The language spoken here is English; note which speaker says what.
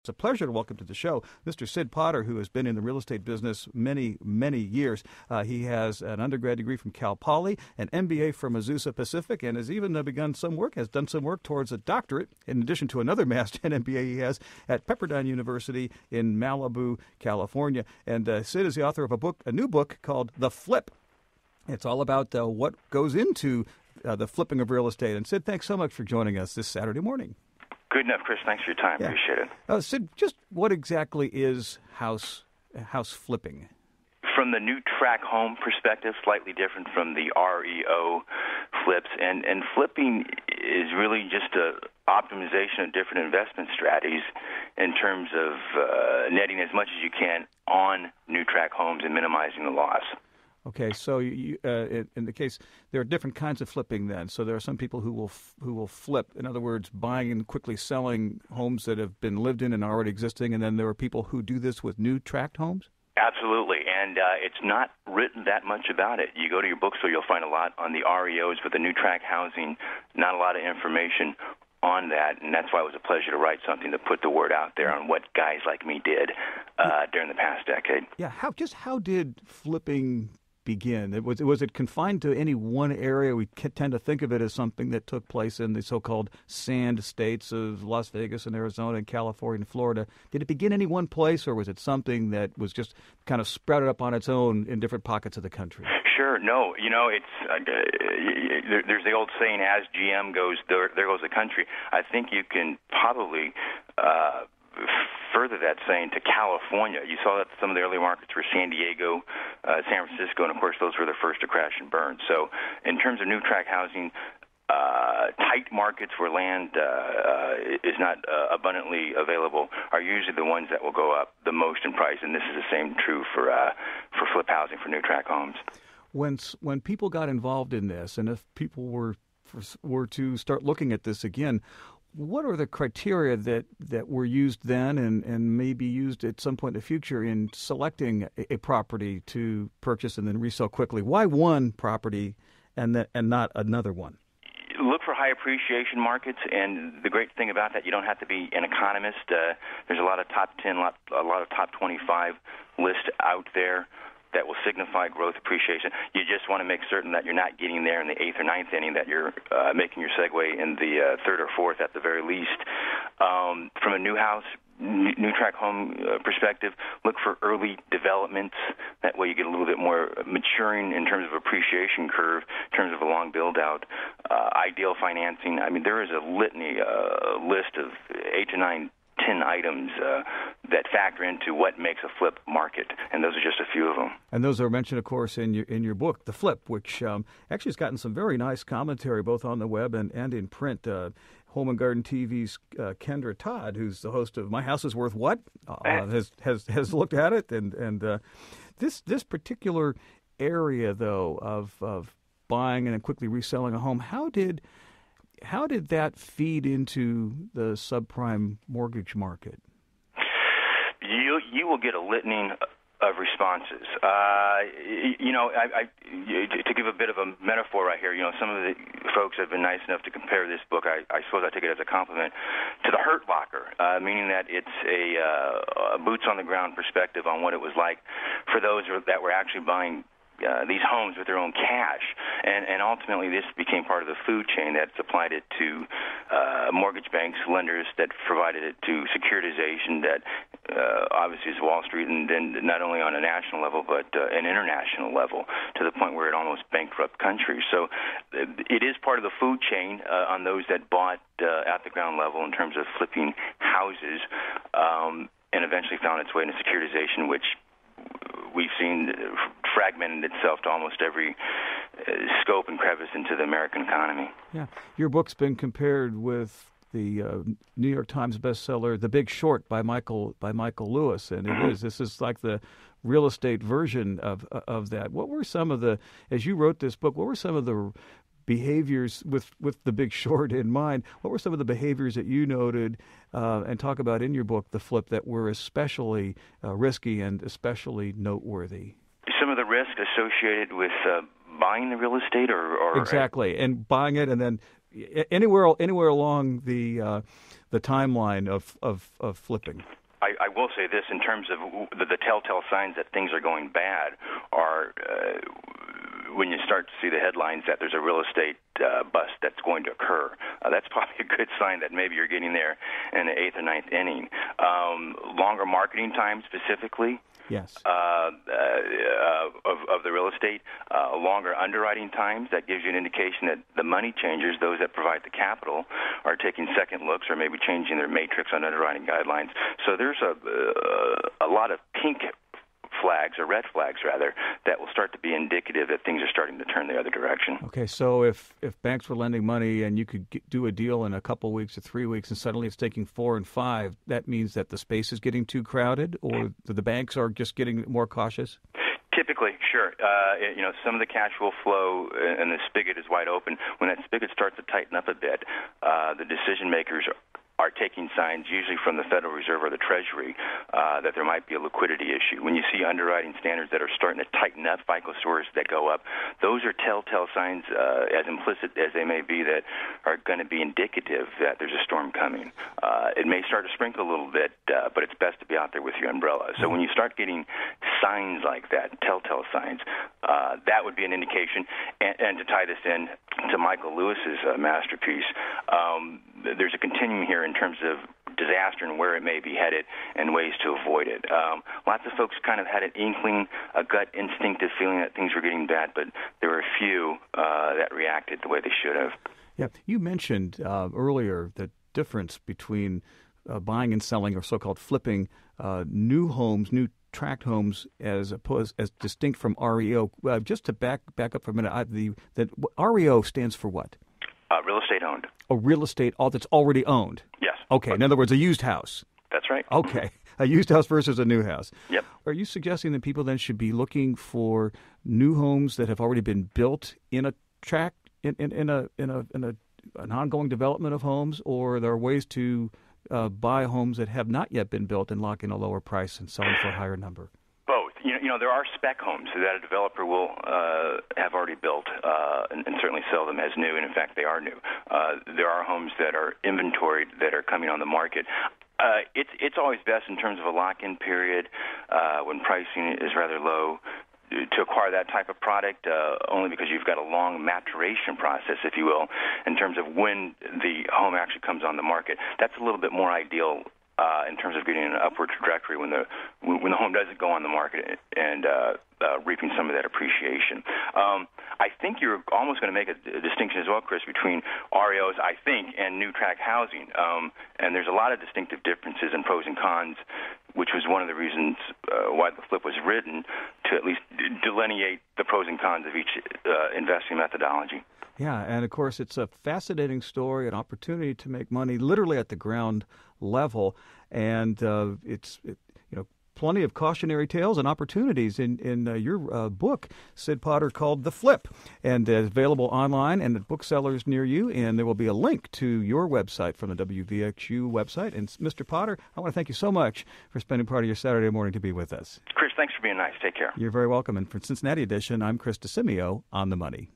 Speaker 1: It's a pleasure to welcome to the show Mr. Sid Potter, who has been in the real estate business many, many years. He has an undergrad degree from Cal Poly, an MBA from Azusa Pacific, and has even done some work towards a doctorate, in addition to another master's and MBA he has at Pepperdine University in Malibu, California. And Sid is the author of a new book called The Flip. It's all about what goes into the flipping of real estate. And Sid, thanks so much for joining us this Saturday morning.
Speaker 2: Good enough, Chris. Thanks for your time.
Speaker 1: Yeah.
Speaker 2: Appreciate it.
Speaker 1: Sid, just what exactly is house flipping?
Speaker 2: From the new Tract home perspective, slightly different from the REO flips. And flipping is really just a optimization of different investment strategies in terms of netting as much as you can on new Tract homes and minimizing the loss.
Speaker 1: Okay, so in the case, there are different kinds of flipping then. So there are some people who will flip, in other words, buying and quickly selling homes that have been lived in and already existing, and then there are people who do this with new Tract homes?
Speaker 2: Absolutely, and it's not written that much about it. You go to your bookstore, you'll find a lot on the REOs, but the new Tract housing, not a lot of information on that, and that's why it was a pleasure to write something to put the word out there on what guys like me did during the past decade.
Speaker 1: Yeah, how did flipping begin? Was it confined to any one area? We tend to think of it as something that took place in the so-called sand states of Las Vegas and Arizona and California and Florida. Did it begin any one place, or was it something that was just kind of sprouted up on its own in different pockets of the country?
Speaker 2: Sure. No, it's there's the old saying, as GM goes, there goes the country. I think you can probably further that saying to California. You saw that some of the early markets were San Diego, San Francisco, and of course those were the first to crash and burn. So in terms of new Tract housing, tight markets where land is not abundantly available are usually the ones that will go up the most in price, and this is the same true for flip housing for new Tract homes.
Speaker 1: When people got involved in this, and if people were to start looking at this again, what are the criteria that were used then and may be used at some point in the future in selecting a property to purchase and then resell quickly? Why one property and not another one?
Speaker 2: Look for high appreciation markets, and the great thing about that, you don't have to be an economist. There's a lot of top 10, a lot of top 25 lists out there that will signify growth appreciation. You just want to make certain that you're not getting there in the 8th or 9th inning, that you're making your segue in the 3rd or 4th at the very least. From a new Tract home perspective, look for early developments. That way you get a little bit more maturing in terms of appreciation curve, in terms of a long build-out. Ideal financing. I mean, there is a litany, list of 8 to 9, 10 items that factor into what makes a flip market, and those are just a few of them. And
Speaker 1: those are mentioned, of course, in your book, The Flip, which actually has gotten some very nice commentary both on the web and in print. Home and Garden TV's Kendra Todd, who's the host of My House is Worth What, has looked at it, and this particular area though of buying and then quickly reselling a home, how did that feed into the subprime mortgage market?
Speaker 2: You will get a litany of responses. To give a bit of a metaphor right here, some of the folks have been nice enough to compare this book, I suppose I take it as a compliment, to the Hurt Locker, meaning that it's a boots-on-the-ground perspective on what it was like for those that were actually buying these homes with their own cash. And ultimately this became part of the food chain that supplied it to mortgage banks, lenders that provided it to securitization that obviously is Wall Street, and then not only on a national level but an international level, to the point where it almost bankrupt countries. So it is part of the food chain on those that bought at the ground level in terms of flipping houses, and eventually found its way into securitization, which we've seen fragmented itself to almost every scope and crevice into the American economy.
Speaker 1: Yeah, your book's been compared with the New York Times bestseller "The Big Short" by Michael Lewis, and this is like the real estate version of that. What were some of the, as you wrote this book, what were some of the behaviors with The Big Short in mind? What were some of the behaviors that you noted and talk about in your book, The Flip, that were especially risky and especially noteworthy?
Speaker 2: Some of the risk associated with buying the real estate, or
Speaker 1: exactly, and buying it and then anywhere along the timeline of flipping.
Speaker 2: I will say this in terms of the telltale signs that things are going bad are when you start to see the headlines that there's a real estate bust that's going to occur. That's probably a good sign that maybe you're getting there in the 8th or 9th inning. Longer marketing time specifically.
Speaker 1: Yes.
Speaker 2: Of the real estate, longer underwriting times, that gives you an indication that the money changers, those that provide the capital, are taking second looks or maybe changing their matrix on underwriting guidelines. So there's a lot of pink flags, or red flags rather, that will start to be indicative that things are starting to turn the other direction.
Speaker 1: Okay, so if banks were lending money and you could do a deal in a couple weeks or 3 weeks and suddenly it's taking 4 and 5, that means that the space is getting too crowded, or the banks are just getting more cautious?
Speaker 2: Typically, sure. Some of the cash will flow and the spigot is wide open. When that spigot starts to tighten up a bit, the decision makers are taking signs, usually from the Federal Reserve or the Treasury, that there might be a liquidity issue. When you see underwriting standards that are starting to tighten up, FICO scores that go up, those are telltale signs, as implicit as they may be, that are going to be indicative that there's a storm coming. It may start to sprinkle a little bit, but it's best to be out there with your umbrella. So when you start getting signs like that, telltale signs, that would be an indication. And to tie this in to Michael Lewis's masterpiece, there's a continuum here in terms of disaster and where it may be headed and ways to avoid it. Lots of folks kind of had an inkling, a gut instinctive feeling that things were getting bad, but there were a few that reacted the way they should have.
Speaker 1: Yeah, you mentioned earlier the difference between buying and selling, or so-called flipping, new homes, new tract homes, as distinct from REO. Just to back up for a minute, that REO stands for what?
Speaker 2: Real estate owned.
Speaker 1: A real estate that's already owned.
Speaker 2: Yes.
Speaker 1: Okay. In other words, a used house.
Speaker 2: That's right.
Speaker 1: Okay. A used house versus a new house.
Speaker 2: Yep.
Speaker 1: Are you suggesting that people then should be looking for new homes that have already been built in a tract, in an ongoing development of homes, or there are ways to buy homes that have not yet been built and lock in a lower price and sell them for a higher number?
Speaker 2: Both. There are spec homes that a developer will have already built and certainly sell them as new, and in fact they are new. There are homes that are inventoried that are coming on the market. It's always best in terms of a lock-in period when pricing is rather low to acquire that type of product, only because you've got a long maturation process, if you will, in terms of when the home actually comes on the market. That's a little bit more ideal in terms of getting an upward trajectory when the home doesn't go on the market and reaping some of that appreciation. I think you're almost going to make a distinction as well, Chris, between REOs, I think, and new tract housing. And there's a lot of distinctive differences and pros and cons, which was one of the reasons why the flip was written, to at least delineate the pros and cons of each investing methodology.
Speaker 1: Yeah, and of course it's a fascinating story, an opportunity to make money literally at the ground level, and it's plenty of cautionary tales and opportunities in your book, Sid Potter, called The Flip, and available online and at booksellers near you. And there will be a link to your website from the WVXU website. And Mr. Potter, I want to thank you so much for spending part of your Saturday morning to be with us.
Speaker 2: Chris, thanks for being nice. Take care.
Speaker 1: You're very welcome. And for Cincinnati Edition, I'm Chris DeCimio on The Money.